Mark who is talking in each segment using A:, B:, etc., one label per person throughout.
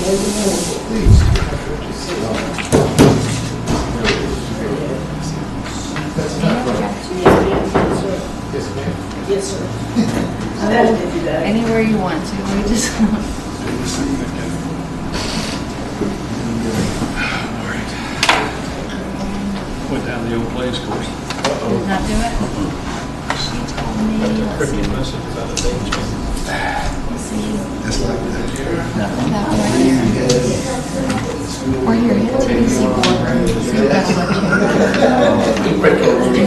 A: Please. That's not right. Yes, ma'am.
B: Yes, sir. I had to do that.
C: Anywhere you want to, we just.
D: Went down the old plays course.
C: Did not do it? Let's see. Let's see.
A: That's like
C: That one right there. Or here, hit TDC board. See if that'll let you.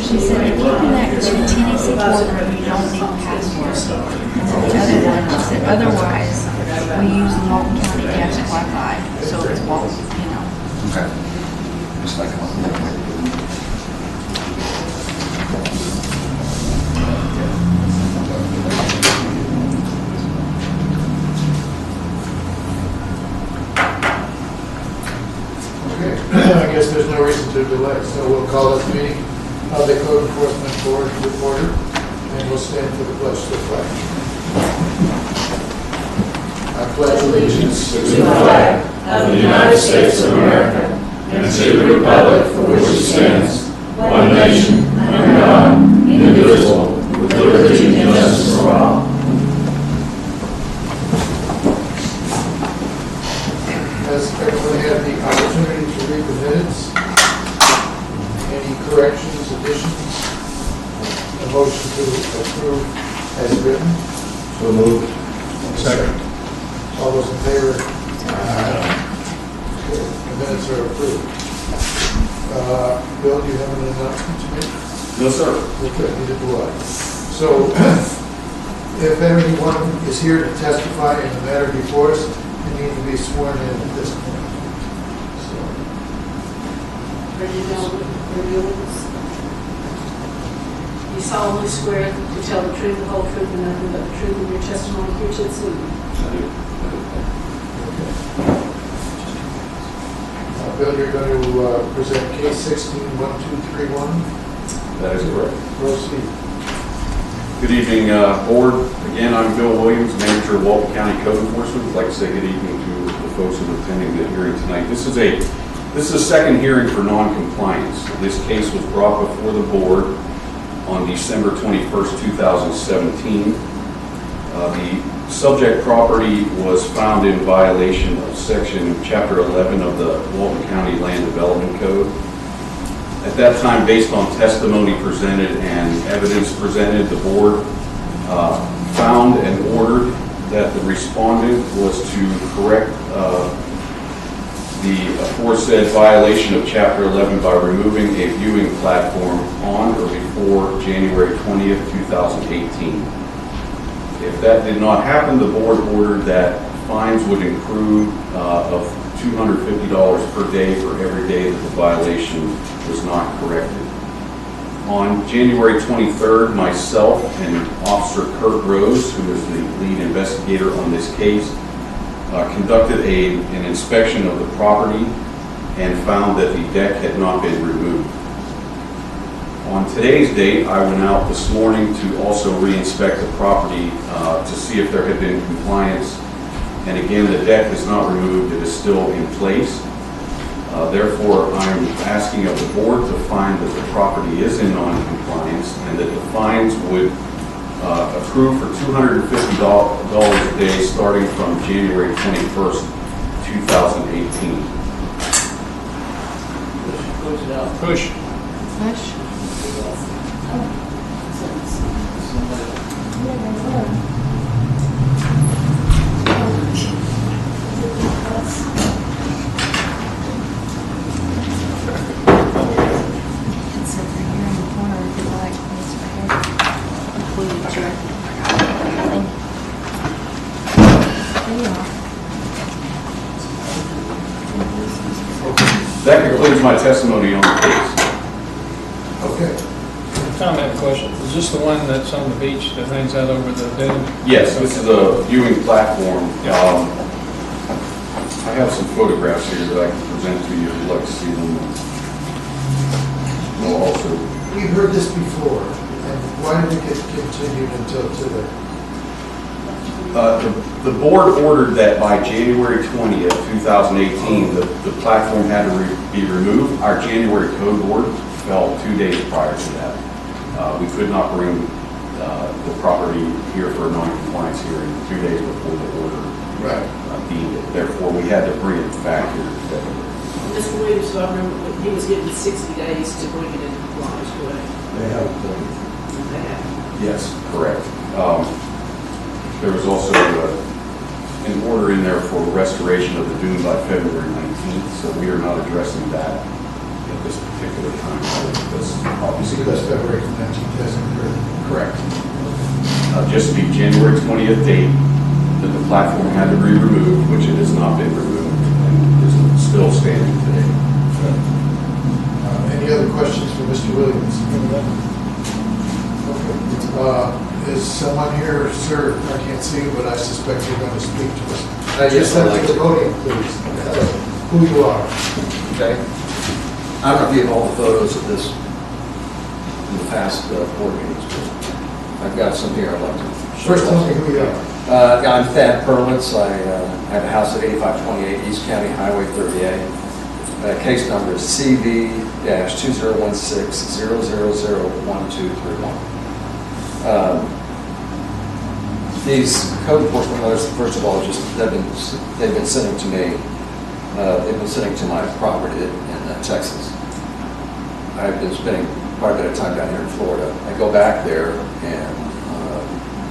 C: She said if you connect to TDC boardroom, you don't need a password. And then the other one said otherwise we use the Walton County gas Wi-Fi, so it's Walton, you know.
A: Okay. Just like one. I guess there's no reason to delay, so we'll call this meeting of the Code Enforcement Board to order, and we'll stand for the pledge to the flag. I pledge allegiance
E: to the flag of the United States of America and to the republic for which it stands, one nation, under God, indivisible, with liberty and justice for all.
A: Has everyone had the opportunity to read the minutes? Any corrections, additions? A motion to approve as written?
D: So moved. Second.
A: All those in favor? Okay, the minutes are approved. Bill, do you have an announcement to make?
E: No, sir.
A: Okay, neither do I. So, if anyone is here to testify in the matter before us, they need to be sworn in at this point. So,
B: Ready to go with reviewings? You solemnly swear to tell the truth, the whole truth, and nothing but the truth in your testimony here to this meeting.
A: Bill, you're going to present case 16-1231.
E: That is correct.
A: Proceed.
E: Good evening, Board. Again, I'm Bill Williams, Manager of Walton County Code Enforcement. I'd like to say good evening to the folks who are attending the hearing tonight. This is a second hearing for non-compliance. This case was brought before the Board on December 21st, 2017. The subject property was found in violation of Chapter 11 of the Walton County Land Development Code. At that time, based on testimony presented and evidence presented, the Board found and ordered that the respondent was to correct the aforesaid violation of Chapter 11 by removing a viewing platform on or before January 20th, 2018. If that did not happen, the Board ordered that fines would accrue of $250 per day for every day that the violation was not corrected. On January 23rd, myself and Officer Kurt Rose, who is the lead investigator on this case, conducted an inspection of the property and found that the deck had not been removed. On today's date, I went out this morning to also re-inspect the property to see if there had been compliance. And again, the deck is not removed, it is still in place. Therefore, I'm asking of the Board to find that the property is in non-compliance and that the fines would accrue for $250 a day starting from January 21st, 2018.
D: Push.
C: Push. It's over here in the corner if you like. It's right here. Included, sure. There you are.
E: That concludes my testimony on the case.
A: Okay.
D: Tom, I have a question. Is Is this the one that's on the beach that hangs out over the dune?
E: Yes, this is a viewing platform. I have some photographs here that I can present to you if you'd like to see them. We'll also,
A: We've heard this before, and why did it get continued until today?
E: the board ordered that by January 20th, 2018, the platform had to be removed. Our January code board fell 2 days prior to that. We could not bring the property here for a non-compliance hearing 2 days before the order deemed it. Therefore, we had to bring it back here today.
B: Mr. Williams, so I remember when he was given 60 days to bring it into compliance, correct?
A: They have,
B: They have.
E: Yes, correct. There was also an order in there for restoration of the dune by February 19th, so we are not addressing that at this particular time. Because obviously,
A: because February 19th hasn't occurred.
E: correct. Just the January 20th date that the platform had to be removed, which it has not been removed and is still standing today.
A: Any other questions for Mr. Williams? Okay. Is someone here, sir? I can't see you, but I suspect you're going to speak to us.
F: Yes,
A: Just
F: I'd
A: up
F: like
A: to the
F: to.
A: podium, please. Who you are.
F: Okay. I don't know if you have all the photos of this in the past board meetings, but I've got some here I'd like to show.
A: First, tell me who you are.
F: Yeah, I'm Thad Perlitz. I have a house at 8528 East County Highway 30A. Case number is CV-2016-0001231. These code enforcement letters, first of all, just they've been sending to me. They've been sending to my property in Texas. I've been spending quite a bit of time down here in Florida. I go back there, and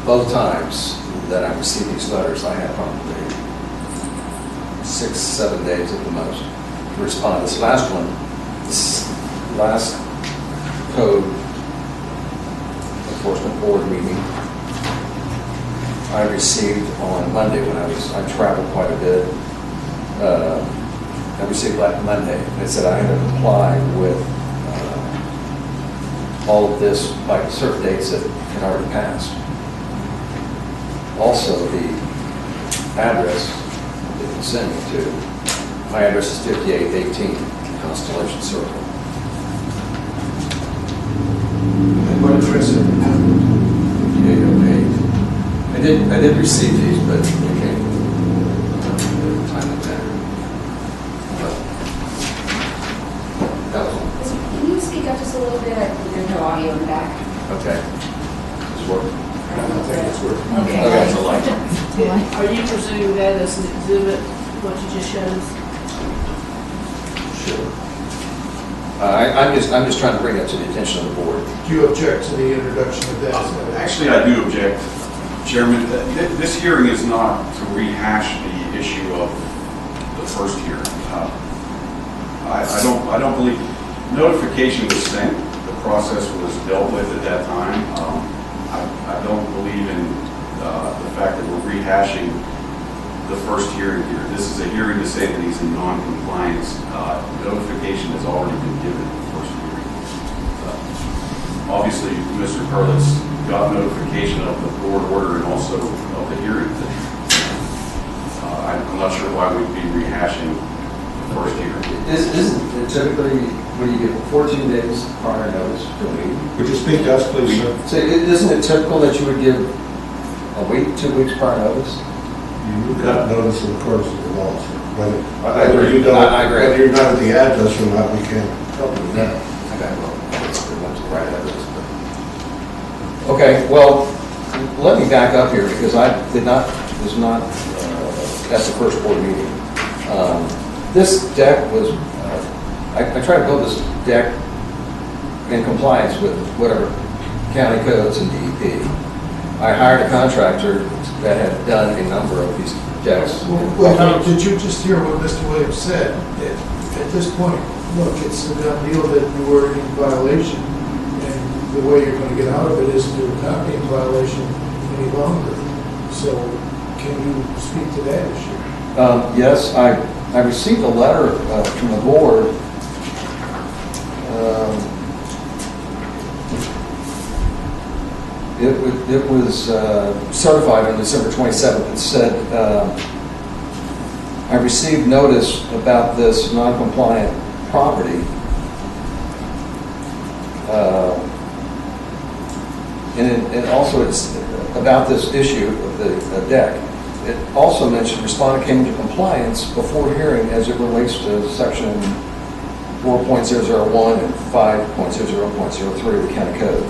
F: both times that I receive these letters, I have probably 6-7 days at the most to respond. This last code enforcement board meeting, I received on Monday when I traveled quite a bit. I received that Monday. It said I had to comply with all of this by certain dates that had already passed. Also, the address that you sent me to, my address is 5818 Constellation Circle.
A: And what address is it?
F: 5808. I did receive these, but they came time and manner. That was all.
G: Can you speak up just a little bit? There's no audio in the back.
F: Okay. This work?
A: I don't think it's working.
G: Okay.
F: Okay, it's a light.
B: Are you presuming that as an exhibit, what you just showed us?
F: Sure. I'm just trying to bring that to the attention of the board.
A: Do you object to the introduction of that?
E: Actually, I do object, Chairman. This hearing is not to rehash the issue of the first hearing. I don't believe notification was sent. The process was dealt with at that time. I don't believe in the fact that we're rehashing the first hearing here. This is a hearing to say that he's in non-compliance. Notification has already been given in the first hearing. Obviously, Mr. Perlitz got notification of the board order and also of the hearing. I'm not sure why we'd be rehashing the first hearing.
F: Isn't it typically when you get 14 days prior notice to a meeting?
H: Would you speak to us, please, sir?
F: So isn't it typical that you would give a week, 2 weeks prior notice?
H: You got notice in accordance with the law, sir.
F: I
H: Whether
F: agree.
H: you don't,
F: I agree.
H: whether you're not at the address or not, we can't help you with that.
F: Okay, well, that's pretty much the right address. But... Okay, well, let me back up here because I was not at the first board meeting. This deck was, I tried to build this deck in compliance with whatever county codes and DEP. I hired a contractor that had done a number of these decks.
A: Well, did you just hear what Mr. Williams said? At this point, look, it's a done deal that you were in violation, and the way you're going to get out of it is to not be in violation any longer. So, can you speak to that issue?
F: Yes, I received a letter from the board. It was certified on December 27th. It said, I received notice about this non-compliant property. And also it's about this issue of the deck. It also mentioned respondent came into compliance before hearing as it relates to section 4.001 and 5.00.03 of the county code.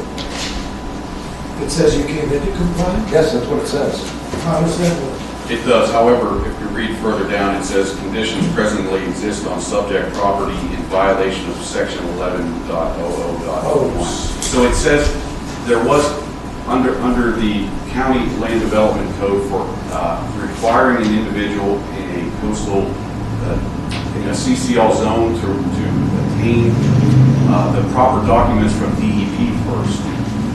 A: It says you came into compliance?
F: Yes, that's what it says.
A: How does that work?
E: It does, however, if you read further down, it says conditions presently exist on subject property in violation of section 11.00.01. So it says there was, under the county land development code for requiring an individual in a coastal, in a CCL zone to obtain the proper documents from DEP first.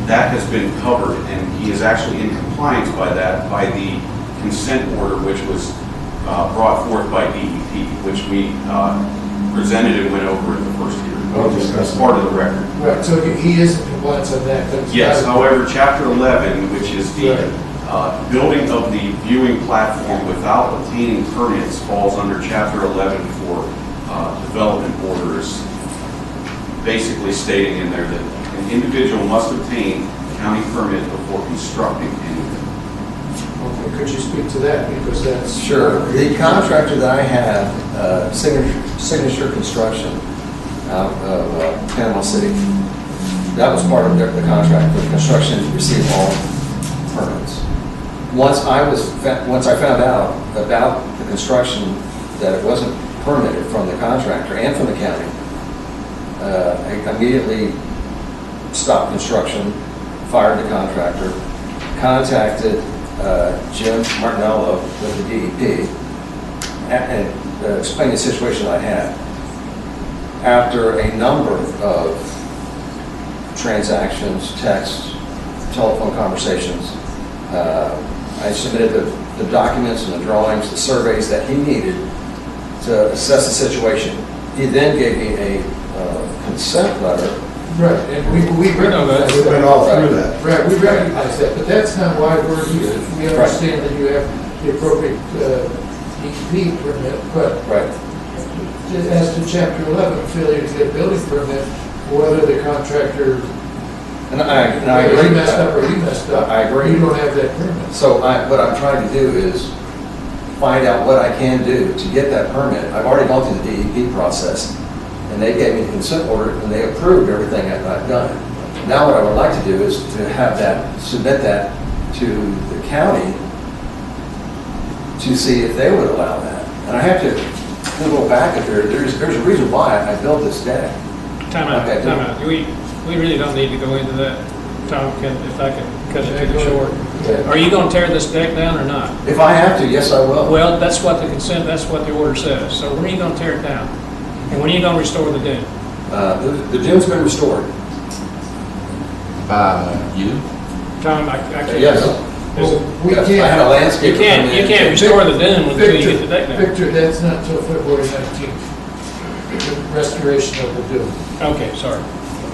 E: That has been covered, and he is actually in compliance by that, by the consent order which was brought forth by DEP, which we presented and went over at the first hearing. As part of the record.
A: Right, so he is in compliance on that, but it's
E: Yes,
A: not-
E: however, Chapter 11, which is the building of the viewing platform without obtaining permits, falls under Chapter 11 for development orders, basically stating in there that an individual must obtain a county permit before constructing anything.
A: Okay, could you speak to that, because that's...
F: Sure. The contractor that I had, Signature Construction, out of Panama City, that was part of the contract for the construction to receive all permits. Once I found out about the construction, that it wasn't permitted from the contractor and from the county, I immediately stopped construction, fired the contractor, contacted Jim Martinello with the DEP, and explained the situation I had. After a number of transactions, texts, telephone conversations, I submitted the documents and the drawings, the surveys that he needed to assess the situation. He then gave me a consent letter.
A: Right, and we recognize
H: We went all through that.
A: Right, we recognize that, but that's not why we're here. We understand that you have the appropriate DEP permit, but
F: Right.
A: as to Chapter 11, failure to get a building permit, whether the contractor
F: And I agree.
A: he messed up or he messed up,
F: I agree.
A: you don't have that permit.
F: So what I'm trying to do is find out what I can do to get that permit. I've already gone through the DEP process, and they gave me the consent order, and they approved everything that I've done. Now what I would like to do is to have that, submit that to the county to see if they would allow that. And I have to do a little back up here. There's a reason why I built this deck.
D: Time out,
F: Okay.
D: time out. We really don't need to go into that. Tom, if I can cut it to the short. Are you going to tear this deck down or not?
F: If I have to, yes, I will.
D: Well, that's what the consent, that's what the order says. So when are you going to tear it down? And when are you going to restore the dune?
F: The dune's been restored.
I: You?
D: Tom, I can't.
F: Yes.
A: Well, we
F: Yes,
A: can't.
F: I had a landscape.
D: You can't restore the dune until you get the deck down.
A: Victor, that's not until February 19th, the restoration of the dune.
D: Okay, sorry.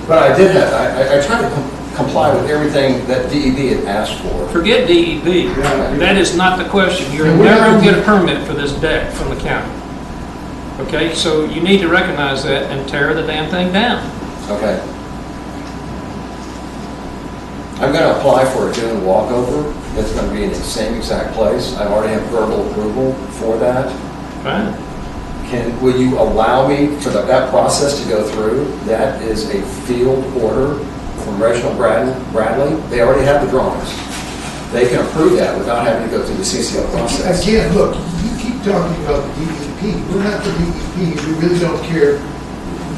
F: But I did have, I tried to comply with everything that DEP had asked for.
D: Forget DEP. That is not the question. You're
A: Yeah, we're
D: never
A: not-
D: going to get a permit for this deck from the county. Okay, so you need to recognize that and tear the damn thing down.
F: Okay. I'm going to apply for a dune walkover. It's going to be in the same exact place. I already have verbal approval for that.
D: Fine.
F: Will you allow me for that process to go through? That is a field order from Reginald Bradley. They already have the drawings. They can approve that without having to go through the CCL process.
A: Again, look, you keep talking about the DEP. We're not the DEP. We really don't care.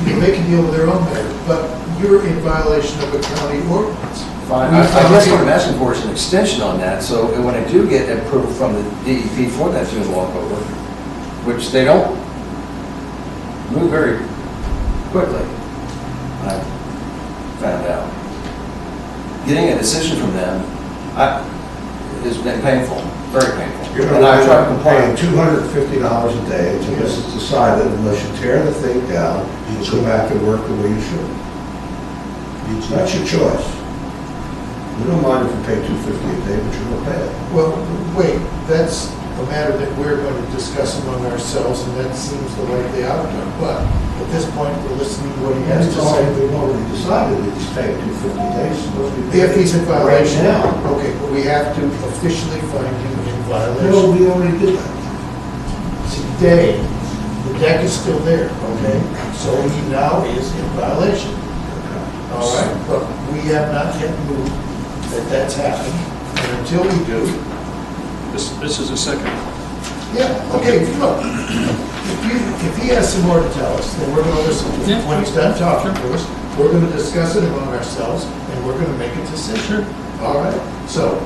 A: You know, they can deal with their own matter, but you're in violation of a county ordinance.
F: Fine. I guess what I'm asking for is an extension on that, so when I do get approval from the DEP for that dune walkover, which they don't move very quickly, I found out. Getting a decision from them has been painful, very painful.
H: You're
F: And I try to
H: going to
F: comply.
H: pay $250 a day until this is decided, unless you tear the thing down, you go back and work the way you should. That's your choice. We don't mind if we pay $250 a day, but you're gonna pay it.
A: Well, wait, that's a matter that we're going to discuss among ourselves, and that seems the likely outcome. But at this point, we're listening to what he has to say.
H: We've already decided that he's paying $250 a day, he's supposed to be paying.
A: If he's in violation,
H: Right now.
A: okay, but we have to officially find him in
H: No,
A: violation.
H: we already did that.
A: Today, the deck is still there, okay? So he now is in violation. All right, but we have not yet moved that that's happened, and until we do,
D: This is a second.
A: yeah, okay, look, if he has some more to tell us, then we're gonna listen to him.
D: Yeah.
A: When he's done talking to us, we're gonna discuss it among ourselves, and we're gonna make a decision. All right, so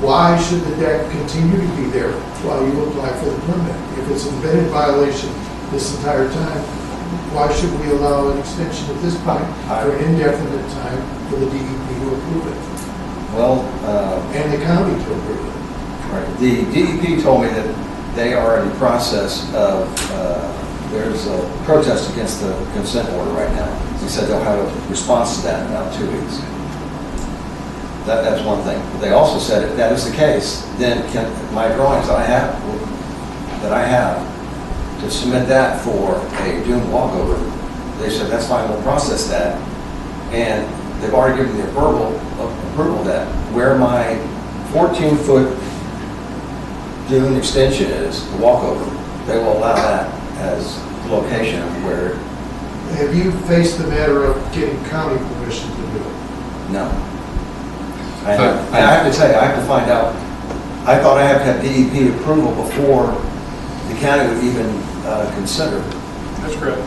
A: why should the deck continue to be there while you apply for the permit? If it's been in violation this entire time, why should we allow an extension at this point for an indefinite time for the DEP to approve it,
F: Well,
A: and the county to approve it?
F: right. The DEP told me that they are in the process of, there's a protest against the consent order right now. They said they'll have a response to that in about 2 weeks. That's one thing. They also said if that is the case, then my drawings that I have to submit that for a dune walkover, they said that's fine, we'll process that. And they've already given me a verbal approval that where my 14-foot dune extension is, the walkover, they will allow that as the location where,
A: Have you faced the matter of getting county permission to do it?
F: no. I have to tell you, I have to find out. I thought I had to have DEP approval before the county would even consider.
D: That's correct.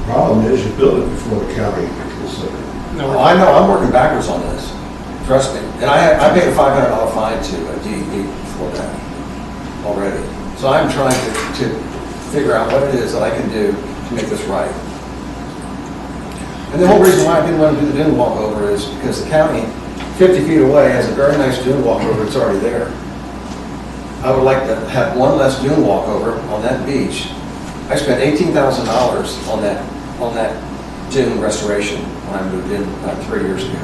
H: Problem is, you build it before the county considers.
D: No,
F: Oh, I know, I'm working backwards on this. Trust me. And I paid a $500 fine to DEP for that already. So I'm trying to figure out what it is that I can do to make this right. And the whole reason why I didn't want to do the dune walkover is because the county, 50 feet away, has a very nice dune walkover, it's already there. I would like to have one less dune walkover on that beach. I spent $18,000 on that dune restoration when I moved in about 3 years ago.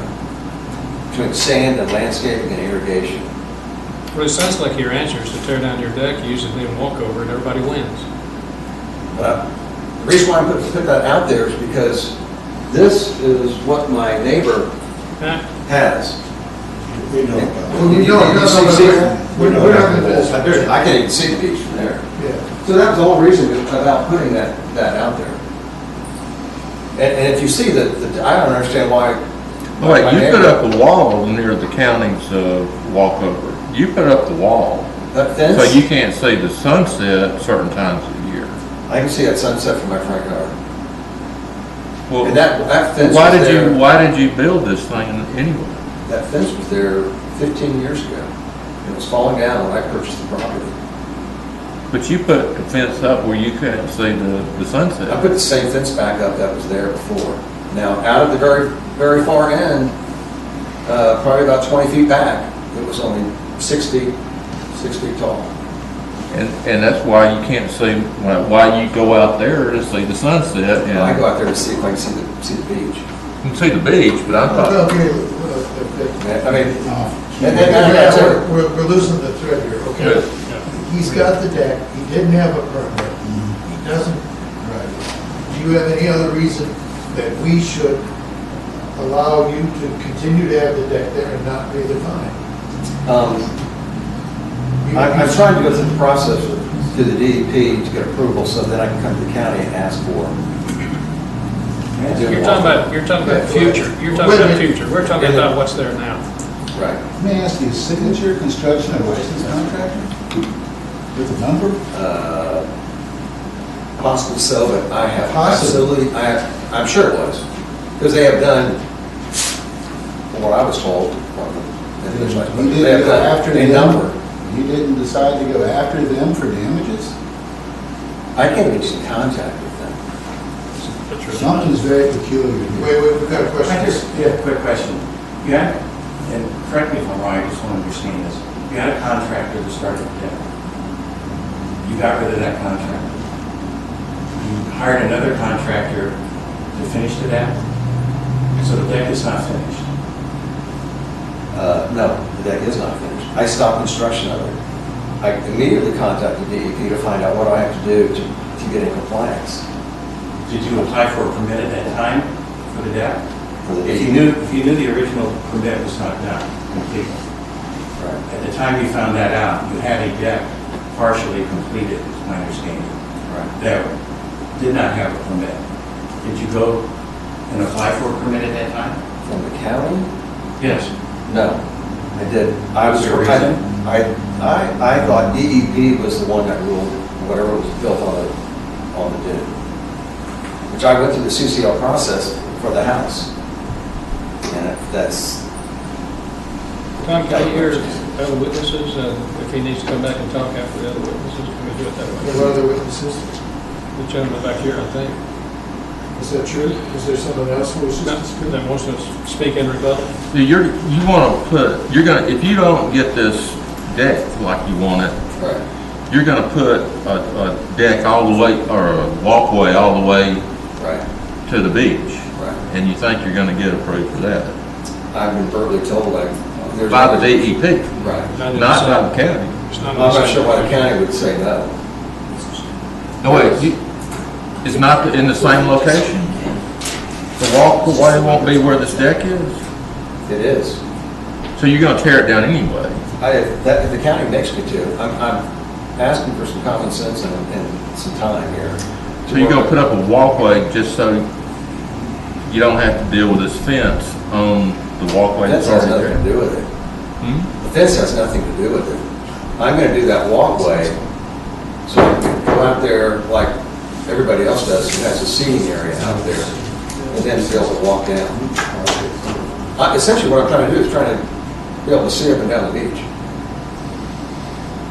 F: Between sand and landscaping and irrigation.
D: Well, it sounds like your answer is to tear down your deck, use it and walk over, and everybody wins.
F: But the reason why I put that out there is because this is what my neighbor
D: Huh?
F: has.
H: We know about
A: Well, we know,
F: You see it?
A: we're not going to
F: I can't even see the beach from there.
A: Yeah.
F: So that was the whole reason about putting that out there. And if you see that, I don't understand why.
I: Wait,
F: my
I: you put
F: neighbor-
I: up a wall near the county's walkover. You put up the wall,
F: That fence,
I: so you can't see the sunset certain times of the year.
F: I can see that sunset from my front yard.
I: Well,
F: And that fence
I: why
F: was
I: did
F: there,
I: why did you build this thing anyway?
F: that fence was there 15 years ago. It was falling down when I purchased the property.
I: But you put the fence up where you couldn't see the
F: I
I: sunset.
F: put the same fence back up that was there before. Now, out of the very, very far end, probably about 20 feet back, it was only 6 feet tall.
I: And that's why you can't see, why you go out there to see the sunset. And
F: I go out there to see if I can see the beach.
I: you can see the beach, but I thought,
A: Okay,
F: I mean,
A: we're losing the thread here, okay? He's got the deck, he didn't have a permit, he doesn't, right. Do you have any other reason that we should allow you to continue to have the deck there and not pay the fine?
F: I'm trying to go through the process to the DEP to get approval so that I can come to the county and ask for.
D: You're talking about future, you're talking about future, we're talking about what's there now.
F: Right.
J: May I ask you, signature construction and license contractor? With a number?
F: Possibly so, but I have
J: Possibly.
F: I'm sure it was. Because they have done, from what I was told,
J: You
F: they
J: didn't
F: have
J: go
F: done
J: after
F: a
J: them?
F: number.
J: You didn't decide to go after them for damages?
F: I can't even get in contact with them.
J: Something's very peculiar here.
A: Wait, we've got a question.
K: I just have a quick question. You had, and correct me if I'm wrong, I just want to understand this. You had a contractor that started the deck. You got rid of that contractor. You hired another contractor to finish the deck, so the deck is not finished.
F: No, the deck is not finished. I stopped construction of it. I immediately contacted DEP to find out what I have to do to get in compliance.
K: Did you apply for a permit at that time for the deck?
F: For the
K: If you knew the original permit was not done, complete.
F: Right.
K: At the time you found that out, you had a deck partially completed, is my understanding.
F: Right.
K: That did not have a permit. Did you go and apply for a permit at that time?
F: From the county?
K: Yes.
F: No, I did. I was,
K: Was there a reason?
F: I thought DEP was the one that ruled whatever was built on the dune. Which I went through the CCL process for the house. And that's,
D: Tom, can you hear other witnesses, if he needs to come back and talk after the other witnesses, can we do it that
A: There
D: way?
A: are other witnesses.
D: The gentleman back here, I think,
A: Is that true? Is there someone else who wishes
D: No,
A: to speak?
D: that wants to speak in rebuttal.
I: If you don't get this deck like you want it,
F: right,
I: you're gonna put a deck all the way, or a walkway all the way
F: right,
I: to the beach,
F: right.
I: and you think you're gonna get approved for that.
F: I've been verbally told there's...
I: By the DEP,
F: Right.
I: not by the county.
D: It's
F: I'm not sure why the county would say no.
I: No, wait, it's not in the same location? The walkway won't be where this deck is?
F: It is.
I: So you're gonna tear it down anyway?
F: If the county makes me to, I'm asking for some common sense and some time here.
I: So you're gonna put up a walkway just so you don't have to deal with this fence on the walkway
F: The fence
I: that's
F: has
I: already
F: nothing to
I: there?
F: do with it.
I: Hmm?
F: The fence has nothing to do with it. I'm gonna do that walkway so I can go out there like everybody else does, who has a seating area out there, and then be able to walk down. Essentially what I'm trying to do is trying to be able to see up and down the beach.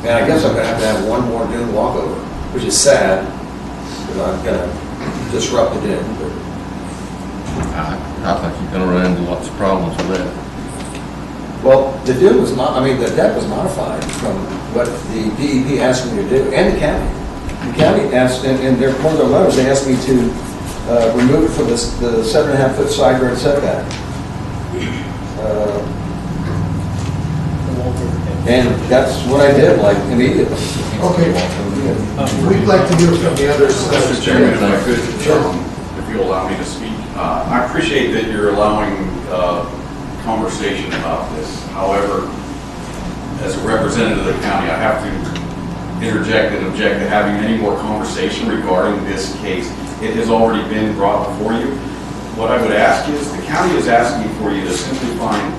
F: And I guess I'm gonna have one more dune walkover, which is sad, because I'm gonna disrupt the dune. But
I: I think you're gonna run into lots of problems with that.
F: well, the dune was the deck was modified from what the DEP asked me to do, and the county. The county asked, in their, one of their letters, they asked me to remove it from the 7.5 foot side yard setback. And that's what I did, like, immediately.
A: Okay. We'd like to hear from the others.
E: Mr. Chairman, if I could, if you'll allow me to speak. I appreciate that you're allowing conversation about this. However, as a representative of the county, I have to interject and object to having any more conversation regarding this case. It has already been brought before you. What I would ask is, the county is asking for you to simply find,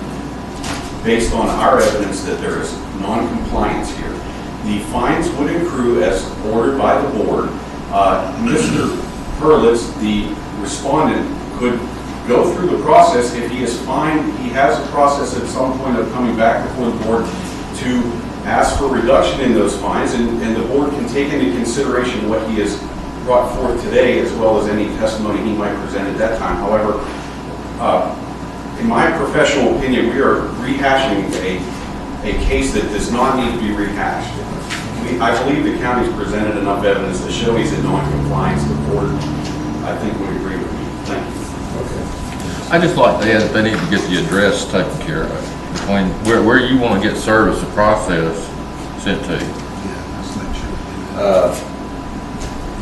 E: based on our evidence, that there is non-compliance here. The fines would accrue as ordered by the board. Mr. Perlitz, the respondent, could go through the process. If he is fined, he has a process at some point of coming back before the board to ask for reduction in those fines, and the board can take into consideration what he has brought forth today, as well as any testimony he might present at that time. However, in my professional opinion, we are rehashing a case that does not need to be rehashed. I believe the county's presented enough evidence to show he's in non-compliance. The board, I think, would agree with me. Thank you.
I: I just like to add that they need to get the address taken care of, between where you want to get service or process sent to you.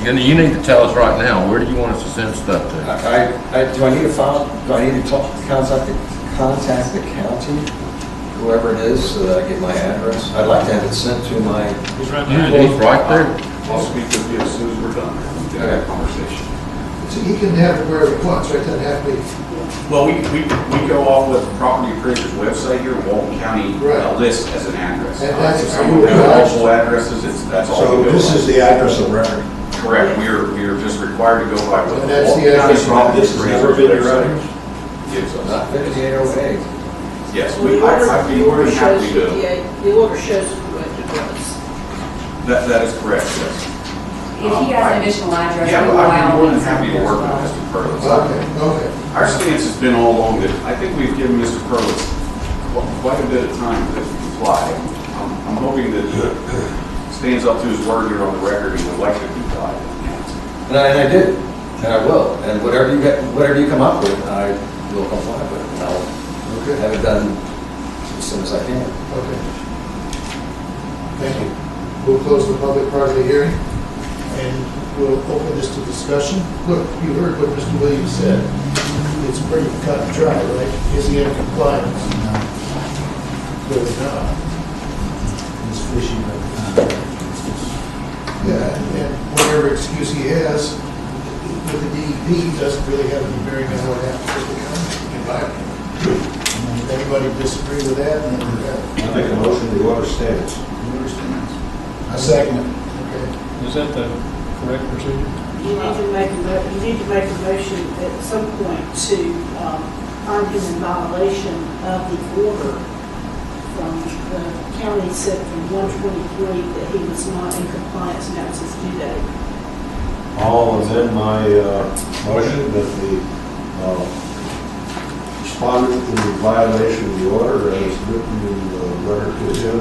I: You need to tell us right now, where do you want us to send stuff to?
F: Do I need to file, do I need to contact the county, whoever it is, so that I get my address? I'd like to have it sent to my...
D: He's right
I: Yeah,
D: there.
I: he's right there.
E: I'll speak with you as soon as we're done. We'll get that conversation.
A: So he can have it wherever he wants, right? Doesn't have to be.
E: Well, we go off with the property appraiser's website here, Walton County
A: Right.
E: List as an address.
A: And that's-
E: If someone has multiple addresses, that's all.
H: So
E: we go
H: this
E: by.
H: is the address of record.
E: Correct. We are just required to go by what
A: And
E: the
A: that's
E: Walton
A: the
E: County
A: address.
E: property
J: This has never been your
E: appraiser's
J: address?
E: website gives us.
F: Not 5808.
E: Yes, I'd be
B: The
E: more
B: order
E: than
B: shows
E: happy to.
B: the order shows the correct address.
E: That is correct, yes.
G: If he has an additional address,
E: Yeah,
G: we
E: but
G: will
E: I'd be
G: allow
E: more than
G: him
E: happy to work with
G: as
E: Mr. Perlitz.
A: Okay.
E: Our stance has been all along that I think we've given Mr. Perlitz quite a bit of time to comply. I'm hoping that he stands up to his word here on the record and would like to comply.
F: And I did, and I will. And whatever you come up with, I will comply with. And I'll have it done
L: as soon as I can.
A: Okay. Thank you. We'll close the public part of the hearing, and we'll open this to discussion. Look, you heard what Mr. Williams said. It's pretty cut and dry, right? Is he in compliance? Clearly not.
J: It's fishy, but
A: Yeah, and whatever excuse he has with the DEP doesn't really have any bearing on what happens with the county, in my opinion. Anybody disagree with that?
H: I make a motion, the order stands.
J: I second it.
A: Okay.
D: Is that the correct procedure?
B: You need to make a motion at some point to find him in violation of the order from the county said from 123 that he was not in compliance, and that was his due date.
H: I'll amend my motion that the respondent in violation of the order as written in the letter to him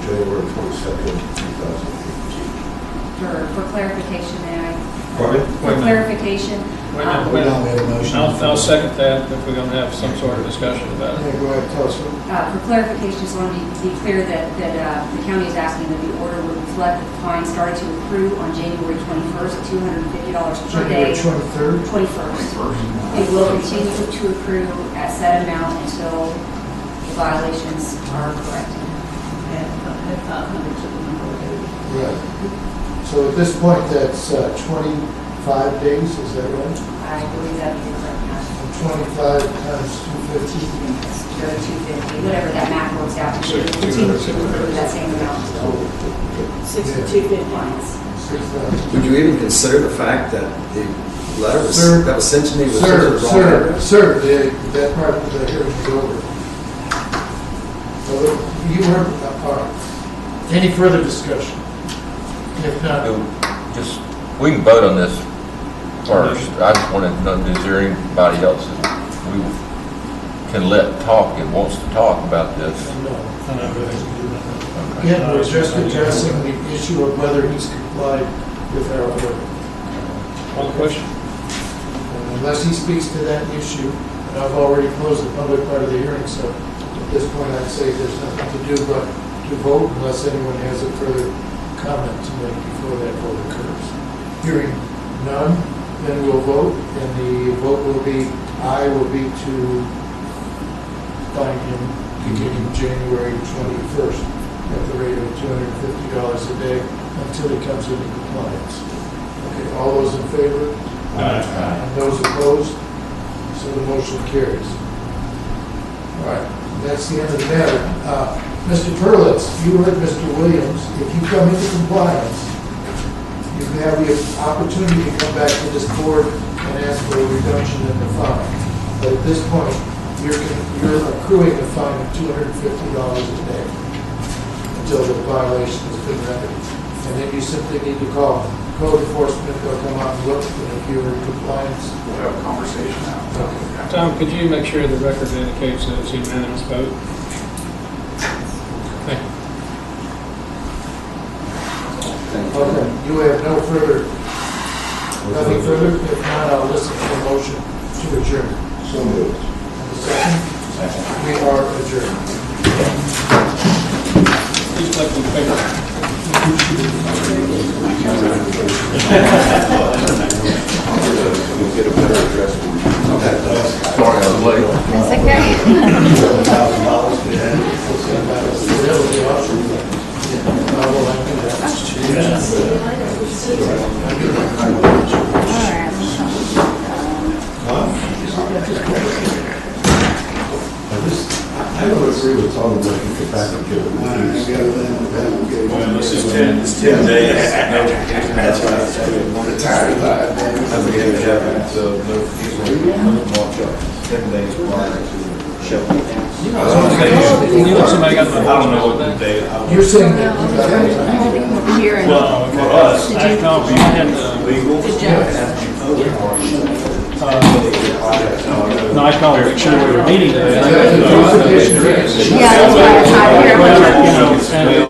H: January 22nd, 2018.
G: For clarification, may I?
H: Pardon?
G: For clarification,
D: Wait a minute,
J: We
D: wait a
J: don't
D: minute.
J: have a motion.
D: I'll second that if we're going to have some sort of discussion about it.
A: Yeah, go ahead, tell us.
G: for clarification, just want to be clear that the county is asking that the order would reflect that the fine started to accrue on January 21st at $250 per
A: January
G: day.
A: 23rd?
G: 21st. It will continue to accrue at said amount until the violations are corrected.
B: At 500 to the number of days.
A: Right. So at this point, that's 25 days, is that right?
G: I believe that would be correct.
A: And 25 times 250?
G: Go to 250, whatever that math works out to, continue to accrue that same amount until
B: 6250.
G: compliance.
A: 6,000.
L: Would you even consider the fact that the letter
A: Sir.
L: that was sent to me was
A: Sir,
L: sent to the wrong address?
A: that part of the hearing is over. So you heard, all right. Any further discussion? If not,
I: Just, we can vote on this first. I just wanted to know, is there anybody else that we can let talk and wants to talk about this?
A: no.
I: Okay.
A: Again, we're just addressing the issue of whether he's complied with our order.
D: One question?
A: And unless he speaks to that issue, and I've already closed the public part of the hearing, so at this point I'd say there's nothing to do but to vote unless anyone has a further comment to make before that vote occurs. Hearing none, then we'll vote, and the vote will be, I will be to fine him beginning January 21st at the rate of $250 a day until he comes into compliance. Okay, all those in favor? And those opposed? So the motion carries. All right, that's the end of the matter. Mr. Perlitz, you heard Mr. Williams. If you come into compliance, you have the opportunity to come back to this board and ask for a reduction in the fine. But at this point, you're accruing a fine of $250 a day until the violation has been remedied. And then you simply need to call code enforcement, they'll come out and look, and if you're in compliance,
E: We'll have a conversation now.
A: okay.
D: Tom, could you make sure the record indicates that it's unanimous vote? Thank you.
A: Okay, you have no further, nothing further? If not, I'll listen to a motion to adjourn.
H: So moved.
A: And a second? We are adjourned.
D: Please collect the paper.
E: We'll get a better address for you.
I: Sorry, I was late.
C: That's okay.
H: I don't agree with Tom that you get back and give it.
K: Well, this is 10 days. That's right.
H: Retired.
K: I'm going to have it, so no fees will be marked up 10 days prior to showing.
D: You know somebody got my
K: I don't know what the date.
A: You're saying that you got it.
C: Here and
K: Well, for us,
C: Did you-
D: No, we had,
K: legal.
C: Did you-
D: no, I called to make sure we were meeting today.
C: Yeah, that's why I tried here.
D: You know, and